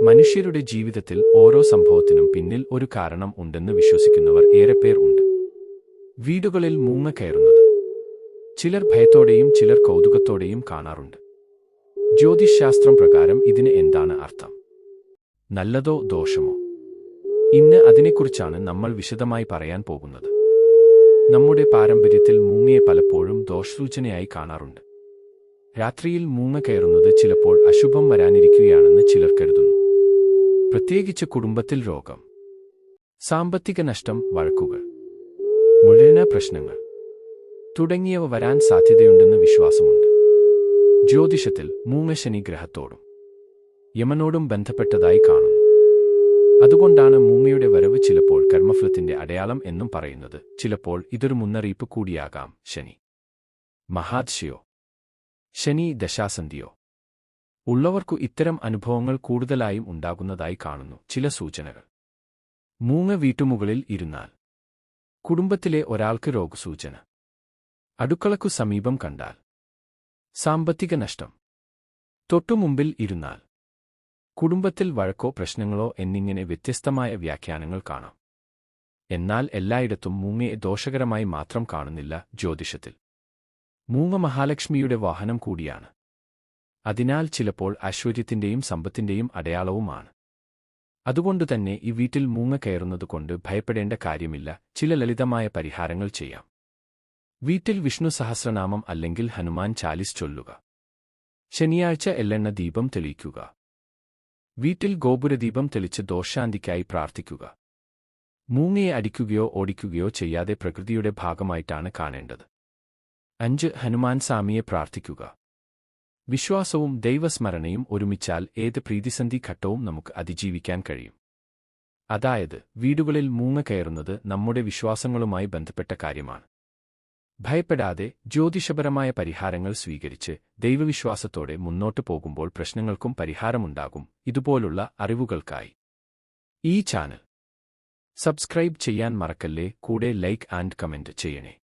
മനുഷ്യരുടെ ജീവിതത്തിൽ ഓരോ സംഭവത്തിനും പിന്നിൽ ഒരു കാരണം ഉണ്ടെന്ന് വിശ്വസിക്കുന്നവർ ഏറെപ്പേർ ഉണ്ട്. വീടുകളിൽ മൂങ്ങ കയറുന്നത് ചിലർ ഭയത്തോടെയും ചിലർ കൗതുകത്തോടെയും കാണാറുണ്ട്. ജ്യോതിശാസ്ത്രം പ്രകാരം ഇതിന് എന്താണ് അർത്ഥം? നല്ലതോ ദോഷമോ? ഇന്ന് അതിനെക്കുറിച്ചാണ് നമ്മൾ വിശദമായി പറയാൻ പോകുന്നത്. നമ്മുടെ പാരമ്പര്യത്തിൽ മൂങ്ങയെ പലപ്പോഴും ദോഷസൂചനയായി കാണാറുണ്ട്. രാത്രിയിൽ മൂങ്ങ കയറുന്നത് ചിലപ്പോൾ അശുഭം വരാനിരിക്കുകയാണെന്ന് ചിലർ കരുതുന്നു. പ്രത്യേകിച്ച് കുടുംബത്തിൽ രോഗം, സാമ്പത്തിക നഷ്ടം, വഴക്കുകൾ, മുഴുവന പ്രശ്നങ്ങൾ തുടങ്ങിയവ വരാൻ സാധ്യതയുണ്ടെന്ന് വിശ്വാസമുണ്ട്. ജ്യോതിഷത്തിൽ മൂങ്ങ ശനി ഗ്രഹത്തോടും യമനോടും ബന്ധപ്പെട്ടതായി കാണുന്നു. അതുകൊണ്ടാണ് മൂങ്ങയുടെ വരവ് ചിലപ്പോൾ കർമ്മഫലത്തിന്റെ അടയാളം എന്നും പറയുന്നത്. ചിലപ്പോൾ ഇതൊരു മുന്നറിയിപ്പ് കൂടിയാകാം. ശനി മഹാദശയോ ശനി ദശാസന്ധിയോ ഉള്ളവർക്കു ഇത്തരം അനുഭവങ്ങൾ കൂടുതലായും ഉണ്ടാകുന്നതായി കാണുന്നു. ചില സൂചനകൾ: മൂങ്ങ വീട്ടുമുകളിൽ ഇരുന്നാൽ, കുടുംബത്തിലെ ഒരാൾക്ക് രോഗസൂചന, അടുക്കളയ്ക്കു സമീപം കണ്ടാൽ, സാമ്പത്തിക നഷ്ടം, തൊട്ടുമുമ്പിൽ ഇരുന്നാൽ, കുടുംബത്തിൽ വഴക്കോ പ്രശ്നങ്ങളോ എന്നിങ്ങനെ വ്യത്യസ്തമായ വ്യാഖ്യാനങ്ങൾ കാണാം. എന്നാൽ എല്ലായിടത്തും മൂങ്ങയെ ദോഷകരമായി മാത്രം കാണുന്നില്ല. ജ്യോതിഷത്തിൽ മൂങ്ങ മഹാലക്ഷ്മിയുടെ വാഹനം കൂടിയാണ്. അതിനാൽ ചിലപ്പോൾ ഐശ്വര്യത്തിന്റെയും സമ്പത്തിന്റെയും അടയാളവുമാണ്. അതുകൊണ്ടുതന്നെ ഈ വീട്ടിൽ മൂങ്ങ കയറുന്നതുകൊണ്ട് ഭയപ്പെടേണ്ട കാര്യമില്ല. ചില ലളിതമായ പരിഹാരങ്ങൾ ചെയ്യാം. വീട്ടിൽ വിഷ്ണു സഹസ്രനാമം അല്ലെങ്കിൽ ഹനുമാൻ ചാലിസ് ചൊല്ലുക. ശനിയാഴ്ച എള്ളെണ്ണ ദീപം തെളിയിക്കുക. വീട്ടിൽ ഗോപുരദീപം തെളിച്ച് ദോഷശാന്തിക്കായി പ്രാർത്ഥിക്കുക. മൂങ്ങയെ അടിക്കുകയോ ഓടിക്കുകയോ ചെയ്യാതെ പ്രകൃതിയുടെ ഭാഗമായിട്ടാണ് കാണേണ്ടത്. 5. ഹനുമാൻ സ്വാമിയെ പ്രാർത്ഥിക്കുക. വിശ്വാസവും ദൈവസ്മരണയും ഒരുമിച്ചാൽ ഏത് പ്രതിസന്ധി ഘട്ടവും നമുക്ക് അതിജീവിക്കാൻ കഴിയും. അതായത്, വീടുകളിൽ മൂങ്ങ കയറുന്നത് നമ്മുടെ വിശ്വാസങ്ങളുമായി ബന്ധപ്പെട്ട കാര്യമാണ്. ഭയപ്പെടാതെ ജ്യോതിഷപരമായ പരിഹാരങ്ങൾ സ്വീകരിച്ച് ദൈവവിശ്വാസത്തോടെ മുന്നോട്ടു പോകുമ്പോൾ പ്രശ്നങ്ങൾക്കും പരിഹാരമുണ്ടാകും. ഇതുപോലുള്ള അറിവുകൾക്കായി ഈ ചാനൽ സബ്സ്ക്രൈബ് ചെയ്യാൻ മറക്കല്ലേ. കൂടെ ലൈക്ക് ആൻഡ് കമന്റ് ചെയ്യണേ.